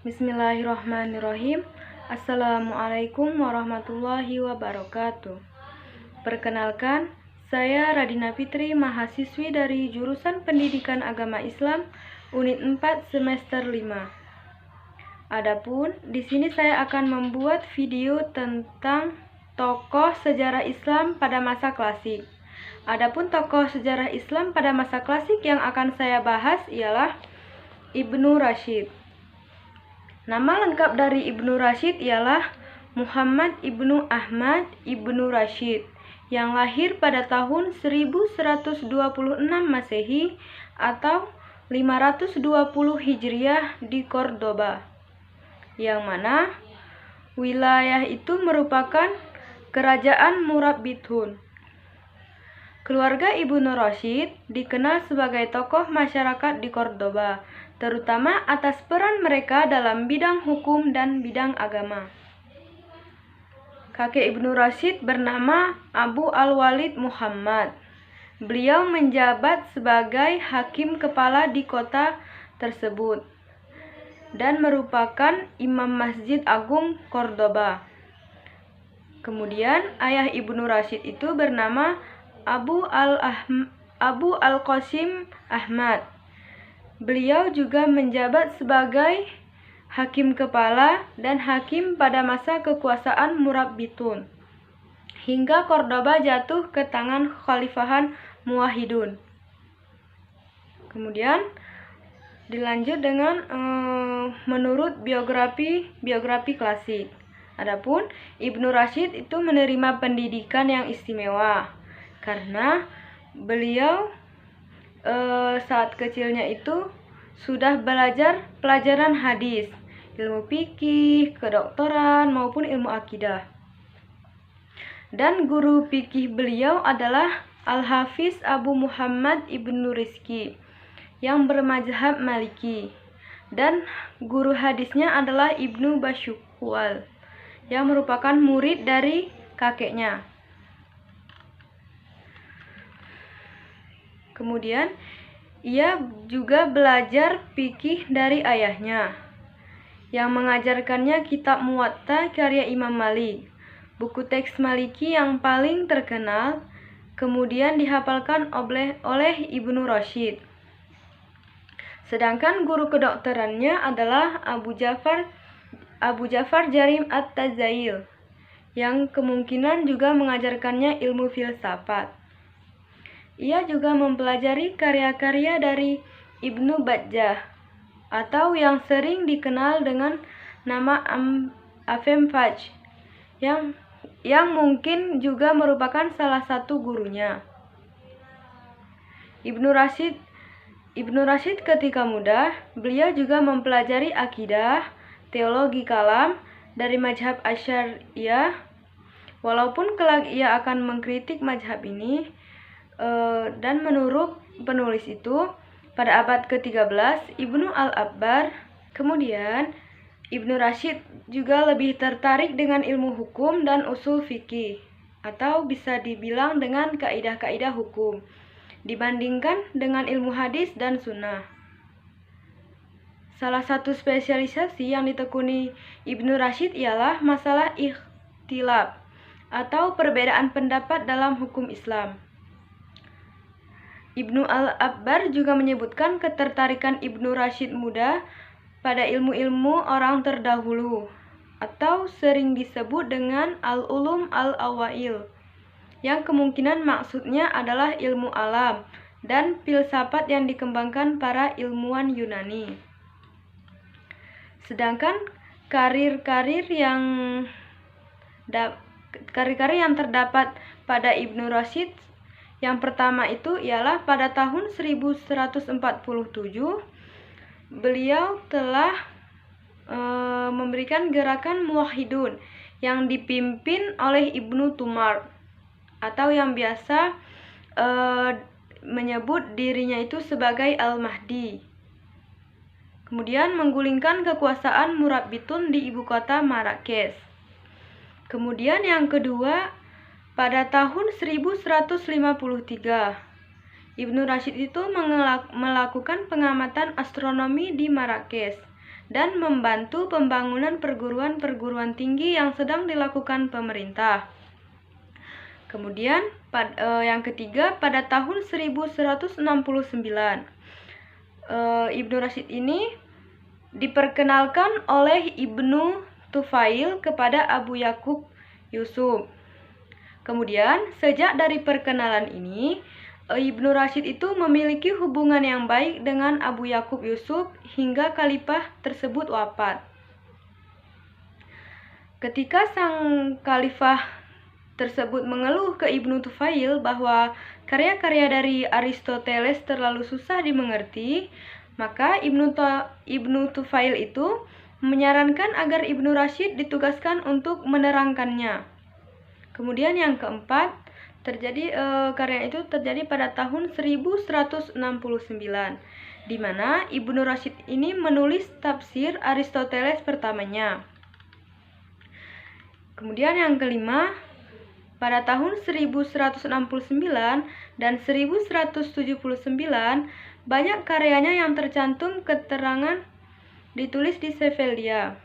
Bismillahirrahmanirrahim. Assalamualaikum warahmatullahi wabarakatuh. Perkenalkan, saya Radina Fitri, mahasiswi dari jurusan Pendidikan Agama Islam, Unit 4 semester 5. Adapun di sini saya akan membuat video tentang tokoh sejarah Islam pada masa klasik. Adapun tokoh sejarah Islam pada masa klasik yang akan saya bahas ialah Ibnu Rashid. Nama lengkap dari Ibnu Rashid ialah Muhammad Ibnu Ahmad Ibnu Rashid, yang lahir pada tahun 1126 Masehi atau 520 Hijriah di Cordoba, yang mana wilayah itu merupakan kerajaan Murabbitun. Keluarga Ibnu Rashid dikenal sebagai tokoh masyarakat di Cordoba, terutama atas peran mereka dalam bidang hukum dan bidang agama. Kakek Ibnu Rashid bernama Abu Al-Walid Muhammad. Beliau menjabat sebagai hakim kepala di kota tersebut dan merupakan imam Masjid Agung Cordoba. Kemudian ayah Ibnu Rashid itu bernama Abu Al-Qasim Ahmad. Beliau juga menjabat sebagai hakim kepala dan hakim pada masa kekuasaan Murabbitun, hingga Cordoba jatuh ke tangan Khalifahan Muwahhidun. Kemudian dilanjut dengan menurut biografi klasik. Adapun Ibnu Rashid itu menerima pendidikan yang istimewa karena beliau saat kecilnya itu sudah belajar pelajaran hadis, ilmu fikih, kedokteran maupun ilmu akidah. Dan guru fikih beliau adalah Al-Hafiz Abu Muhammad Ibnu Rizki yang bermazhab Maliki, dan guru hadisnya adalah Ibnu Bashukwal yang merupakan murid dari kakeknya. Kemudian ia juga belajar fikih dari ayahnya yang mengajarkannya kitab Muwatta karya Imam Malik, buku teks Maliki yang paling terkenal, kemudian dihafalkan oleh Ibnu Rashid. Sedangkan guru kedokterannya adalah Abu Ja'far Jarim At-Tazail yang kemungkinan juga mengajarkannya ilmu filsafat. Ia juga mempelajari karya-karya dari Ibnu Bajjah atau yang sering dikenal dengan nama Afem Fajj yang mungkin juga merupakan salah satu gurunya. Ibnu Rashid ketika muda, beliau juga mempelajari akidah, teologi kalam dari mazhab Asy'ariyah. Walaupun kelak ia akan mengkritik mazhab ini, dan menurut penulis itu pada abad ke-13 Ibnu Al-Abbar. Kemudian Ibnu Rashid juga lebih tertarik dengan ilmu hukum dan usul fikih, atau bisa dibilang dengan kaidah-kaidah hukum, dibandingkan dengan ilmu hadis dan sunnah. Salah satu spesialisasi yang ditekuni Ibnu Rashid ialah masalah ikhtilaf atau perbedaan pendapat dalam hukum Islam. Ibnu Al-Abbar juga menyebutkan ketertarikan Ibnu Rashid muda pada ilmu-ilmu orang terdahulu, atau sering disebut dengan Al-Ulum Al-Awail, yang kemungkinan maksudnya adalah ilmu alam dan filsafat yang dikembangkan para ilmuwan Yunani. Sedangkan karir-karir yang terdapat pada Ibnu Rashid yang pertama itu ialah pada tahun 1147 beliau telah memberikan gerakan Muwahhidun yang dipimpin oleh Ibnu Tumar, atau yang biasa menyebut dirinya itu sebagai Al-Mahdi. Kemudian menggulingkan kekuasaan Murabbitun di ibu kota Marrakesh. Kemudian yang kedua, pada tahun 1153 Ibnu Rashid itu melakukan pengamatan astronomi di Marrakesh dan membantu pembangunan perguruan-perguruan tinggi yang sedang dilakukan pemerintah. Kemudian yang ketiga, pada tahun 1169 Ibnu Rashid ini diperkenalkan oleh Ibnu Tufail kepada Abu Yakub Yusuf. Kemudian sejak dari perkenalan ini, Ibnu Rashid itu memiliki hubungan yang baik dengan Abu Yakub Yusuf hingga khalifah tersebut wafat. Ketika sang khalifah tersebut mengeluh ke Ibnu Tufail bahwa karya-karya dari Aristoteles terlalu susah dimengerti, maka Ibnu Tufail itu menyarankan agar Ibnu Rashid ditugaskan untuk menerangkannya. Kemudian yang keempat, karya itu terjadi pada tahun 1169, di mana Ibnu Rashid ini menulis tafsir Aristoteles pertamanya. Kemudian yang kelima, pada tahun 1169 dan 1179, banyak karyanya yang tercantum keterangan ditulis di Sevelia.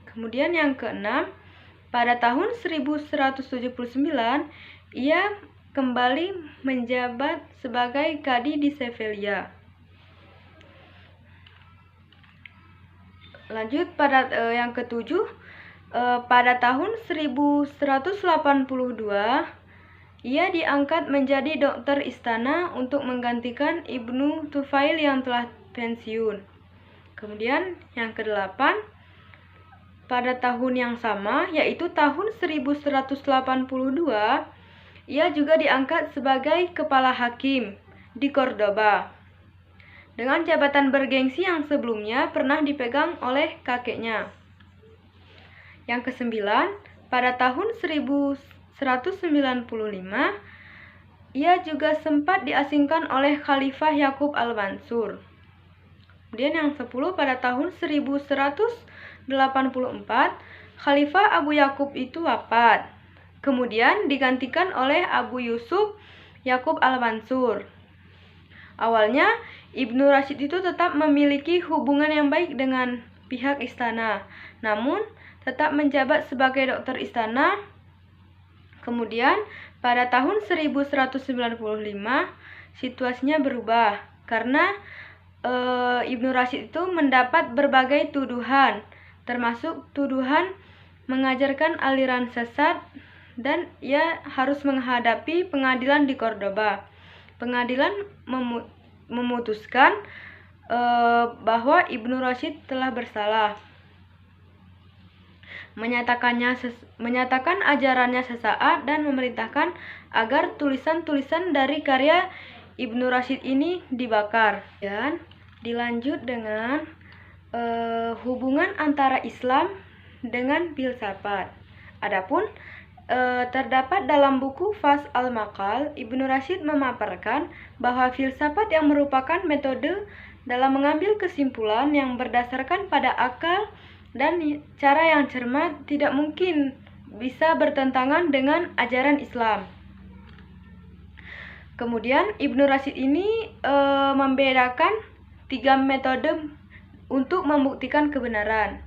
Kemudian yang keenam, pada tahun 1179, ia kembali menjabat sebagai kadi di Sevelia. Lanjut pada yang ketujuh, pada tahun 1182, ia diangkat menjadi dokter istana untuk menggantikan Ibnu Tufail yang telah pensiun. Kemudian yang kedelapan, pada tahun yang sama, yaitu tahun 1182, ia juga diangkat sebagai kepala hakim di Cordoba, dengan jabatan bergengsi yang sebelumnya pernah dipegang oleh kakeknya. Yang kesembilan, pada tahun 1195, ia juga sempat diasingkan oleh Khalifah Yakub al-Mansur. Kemudian yang 10, pada tahun 1184, Khalifah Abu Yakub itu wafat. Kemudian digantikan oleh Abu Yusuf Yakub al-Mansur. Awalnya, Ibnu Rashid itu tetap memiliki hubungan yang baik dengan pihak istana, namun tetap menjabat sebagai dokter istana. Kemudian pada tahun 1195 situasinya berubah karena Ibnu Rashid itu mendapat berbagai tuduhan, termasuk tuduhan mengajarkan aliran sesat, dan ia harus menghadapi pengadilan di Cordoba. Pengadilan memutuskan bahwa Ibnu Rashid telah bersalah, menyatakan ajarannya sesat dan memerintahkan agar tulisan-tulisan dari karya Ibnu Rashid ini dibakar. Dan dilanjut dengan hubungan antara Islam dengan filsafat. Adapun terdapat dalam buku Fas al-Maqal, Ibnu Rashid memaparkan bahwa filsafat yang merupakan metode dalam mengambil kesimpulan yang berdasarkan pada akal dan cara yang cermat tidak mungkin bisa bertentangan dengan ajaran Islam. Kemudian Ibnu Rashid ini membedakan 3 metode untuk membuktikan kebenaran.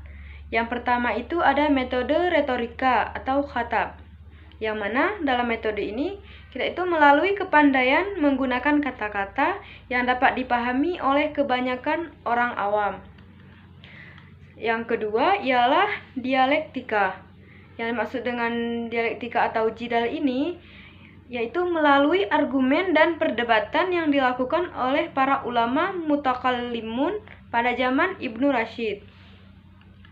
Yang pertama itu ada metode retorika atau khatab, yang mana dalam metode ini kita itu melalui kepandaian menggunakan kata-kata yang dapat dipahami oleh kebanyakan orang awam. Yang kedua ialah dialektika. Yang dimaksud dengan dialektika atau jidal ini yaitu melalui argumen dan perdebatan yang dilakukan oleh para ulama mutakallimun pada zaman Ibnu Rashid.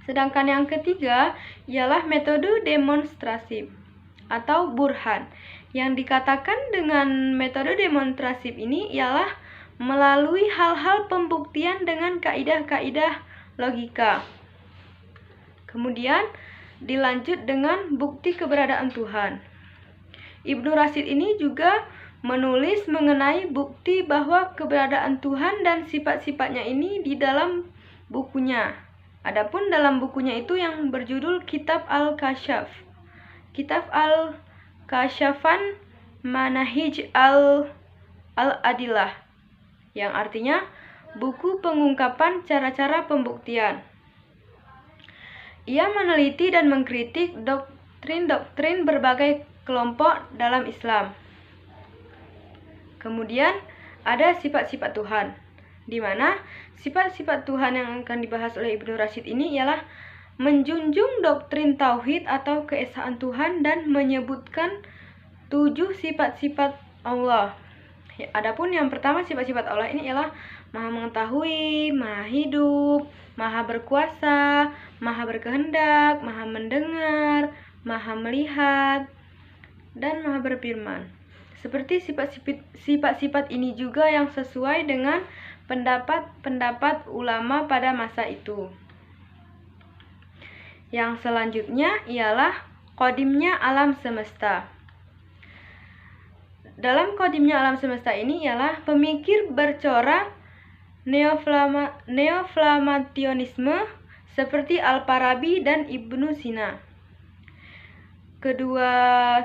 Sedangkan yang ketiga ialah metode demonstrasif atau burhan. Yang dikatakan dengan metode demonstrasif ini ialah melalui hal-hal pembuktian dengan kaidah-kaidah logika. Kemudian dilanjut dengan bukti keberadaan Tuhan. Ibnu Rashid ini juga menulis mengenai bukti bahwa keberadaan Tuhan dan sifat-sifatnya ini di dalam bukunya. Adapun dalam bukunya itu yang berjudul Kitab Al-Kasyaf. Kitab Al-Kasyafan Manahij Al-Adillah, yang artinya buku pengungkapan cara-cara pembuktian. Ia meneliti dan mengkritik doktrin-doktrin berbagai kelompok dalam Islam. Kemudian ada sifat-sifat Tuhan, di mana sifat-sifat Tuhan yang akan dibahas oleh Ibnu Rashid ini ialah menjunjung doktrin tauhid atau keesaan Tuhan dan menyebutkan 7 sifat-sifat Allah. Adapun yang pertama, sifat-sifat Allah ini ialah Maha mengetahui, Maha hidup, Maha berkuasa, Maha berkehendak, Maha mendengar, Maha melihat, dan Maha berfirman. Seperti sifat-sifat ini juga yang sesuai dengan pendapat ulama pada masa itu. Yang selanjutnya ialah qadimnya alam semesta. Dalam qadimnya alam semesta ini ialah pemikir bercorak neoflamationisme seperti Al-Farabi dan Ibnu Sina. Kedua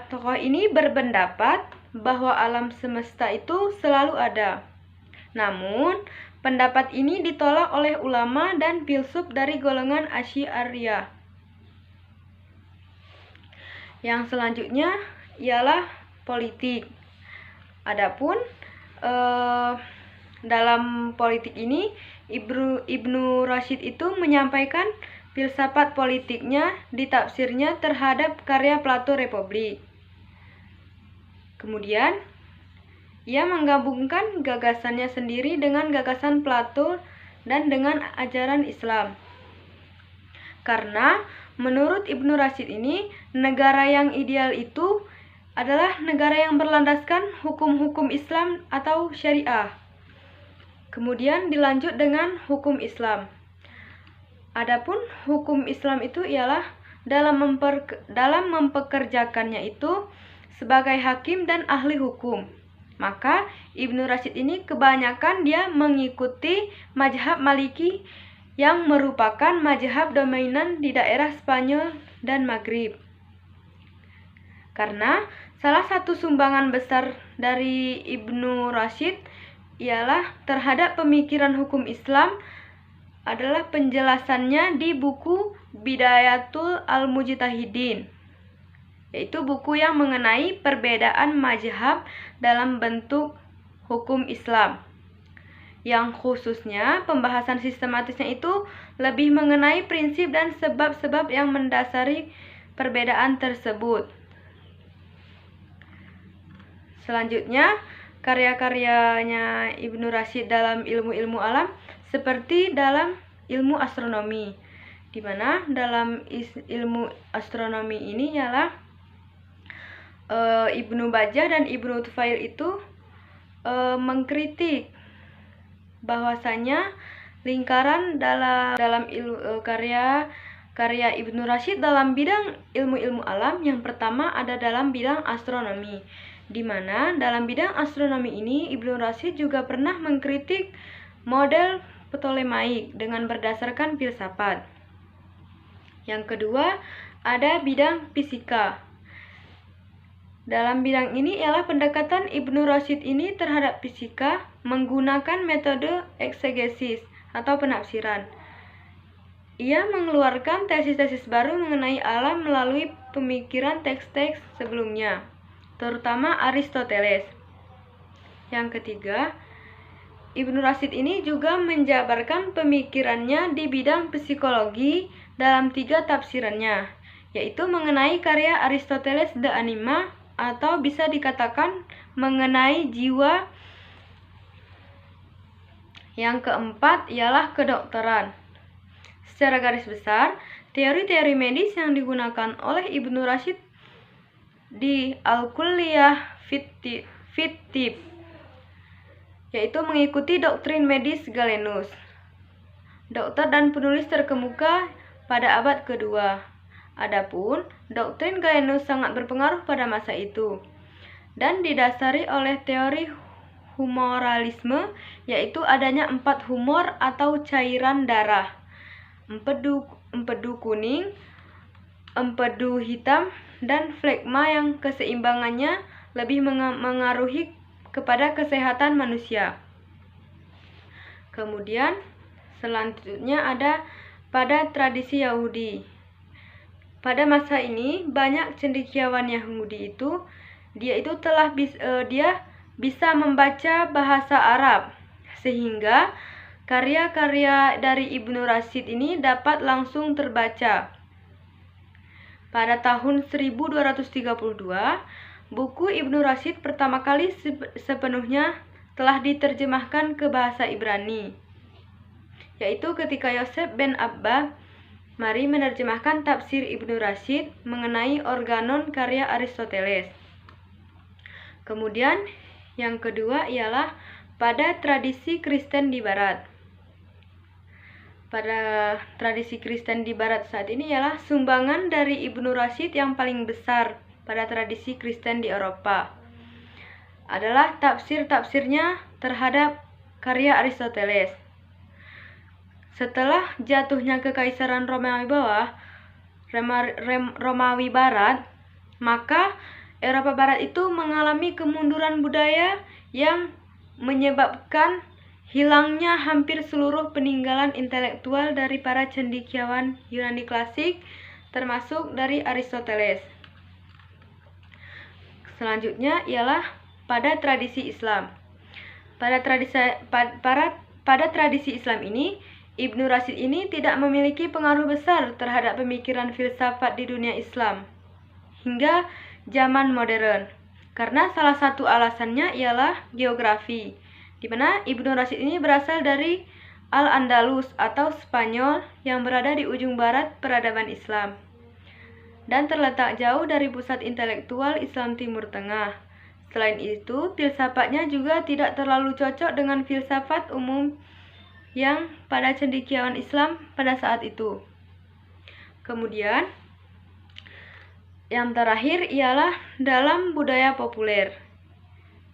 tokoh ini berpendapat bahwa alam semesta itu selalu ada. Namun, pendapat ini ditolak oleh ulama dan filsuf dari golongan Asy'ariyah. Yang selanjutnya ialah politik. Adapun dalam politik ini Ibnu Rashid itu menyampaikan filsafat politiknya di tafsirnya terhadap karya Plato Republik. Kemudian ia menggabungkan gagasannya sendiri dengan gagasan Plato dan dengan ajaran Islam. Karena menurut Ibnu Rashid ini, negara yang ideal itu adalah negara yang berlandaskan hukum-hukum Islam atau syariah. Kemudian dilanjut dengan hukum Islam. Adapun hukum Islam itu ialah dalam mempekerjakannya itu sebagai hakim dan ahli hukum. Maka Ibnu Rashid ini kebanyakan dia mengikuti mazhab Maliki yang merupakan mazhab dominan di daerah Spanyol dan Maghrib. Karena salah satu sumbangan besar dari Ibnu Rashid ialah terhadap pemikiran hukum Islam adalah penjelasannya di buku Bidayatul Al-Mujtahidin, yaitu buku yang mengenai perbedaan mazhab dalam bentuk hukum Islam. Yang khususnya pembahasan sistematisnya itu lebih mengenai prinsip dan sebab-sebab yang mendasari perbedaan tersebut. Selanjutnya, karya-karyanya Ibnu Rashid dalam ilmu-ilmu alam seperti dalam ilmu astronomi, di mana dalam ilmu astronomi ini ialah Ibnu Bajjah dan Ibnu Tufail itu mengkritik bahwasanya lingkaran dalam karya Ibnu Rashid dalam bidang ilmu-ilmu alam yang pertama ada dalam bidang astronomi, di mana dalam bidang astronomi ini Ibnu Rashid juga pernah mengkritik model Ptolemaik dengan berdasarkan filsafat. Yang kedua ada bidang fisika. Dalam bidang ini ialah pendekatan Ibnu Rashid ini terhadap fisika menggunakan metode eksegesis atau penafsiran. Ia mengeluarkan tesis-tesis baru mengenai alam melalui pemikiran teks-teks sebelumnya, terutama Aristoteles. Yang ketiga, Ibnu Rashid ini juga menjabarkan pemikirannya di bidang psikologi dalam 3 tafsirannya, yaitu mengenai karya Aristoteles De Anima, atau bisa dikatakan mengenai jiwa. Yang keempat ialah kedokteran. Secara garis besar, teori-teori medis yang digunakan oleh Ibnu Rashid di Al-Kulliyah Fit-Tib, yaitu mengikuti doktrin medis Galenus, dokter dan penulis terkemuka pada abad kedua. Adapun doktrin Galenus sangat berpengaruh pada masa itu dan didasari oleh teori humoralisme, yaitu adanya 4 humor atau cairan darah: empedu kuning, empedu hitam, dan flegma yang keseimbangannya lebih mengaruhi kepada kesehatan manusia. Kemudian selanjutnya ada pada tradisi Yahudi. pada masa ini banyak cendekiawan Yahudi itu dia bisa membaca bahasa Arab, sehingga karya-karya dari Ibnu Rashid ini dapat langsung terbaca. Pada tahun 1232, buku Ibnu Rashid pertama kali sepenuhnya telah diterjemahkan ke bahasa Ibrani, yaitu ketika Yosef ben Abba mari menerjemahkan tafsir Ibnu Rashid mengenai organon karya Aristoteles. Kemudian yang kedua ialah pada tradisi Kristen di Barat. Pada tradisi Kristen di Barat saat ini ialah sumbangan dari Ibnu Rashid yang paling besar pada tradisi Kristen di Eropa adalah tafsir-tafsirnya terhadap karya Aristoteles. Setelah jatuhnya Kekaisaran Romawi Barat, maka Eropa Barat itu mengalami kemunduran budaya yang menyebabkan hilangnya hampir seluruh peninggalan intelektual dari para cendekiawan Yunani klasik, termasuk dari Aristoteles. Selanjutnya ialah pada tradisi Islam. Pada tradisi Islam ini, Ibnu Rashid ini tidak memiliki pengaruh besar terhadap pemikiran filsafat di dunia Islam hingga zaman modern, karena salah satu alasannya ialah geografi, di mana Ibnu Rashid ini berasal dari Al-Andalus atau Spanyol yang berada di ujung barat peradaban Islam dan terletak jauh dari pusat intelektual Islam Timur Tengah. Selain itu, filsafatnya juga tidak terlalu cocok dengan filsafat umum yang pada cendekiawan Islam pada saat itu. Kemudian yang terakhir ialah dalam budaya populer.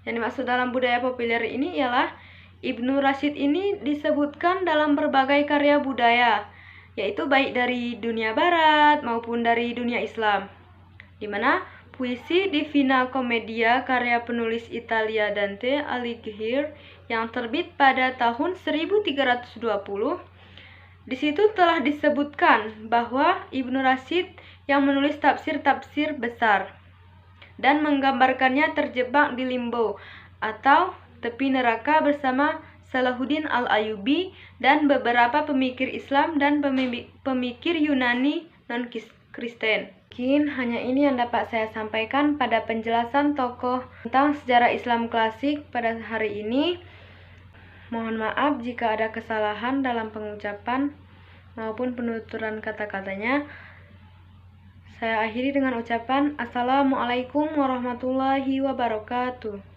Yang dimaksud dalam budaya populer ini ialah Ibnu Rashid ini disebutkan dalam berbagai karya budaya, yaitu baik dari dunia barat maupun dari dunia Islam, di mana puisi Divina Commedia karya penulis Italia Dante Alighieri yang terbit pada tahun 1320, di situ telah disebutkan bahwa Ibnu Rashid yang menulis tafsir-tafsir besar dan menggambarkannya terjebak di limbo atau tepi neraka bersama Salahuddin Al-Ayyubi dan beberapa pemikir Islam dan pemikir Yunani non-Kristen. Mungkin hanya ini yang dapat saya sampaikan pada penjelasan tokoh tentang sejarah Islam klasik pada hari ini. Mohon maaf jika ada kesalahan dalam pengucapan maupun penuturan kata-katanya. Saya akhiri dengan ucapan Assalamualaikum warahmatullahi wabarakatuh.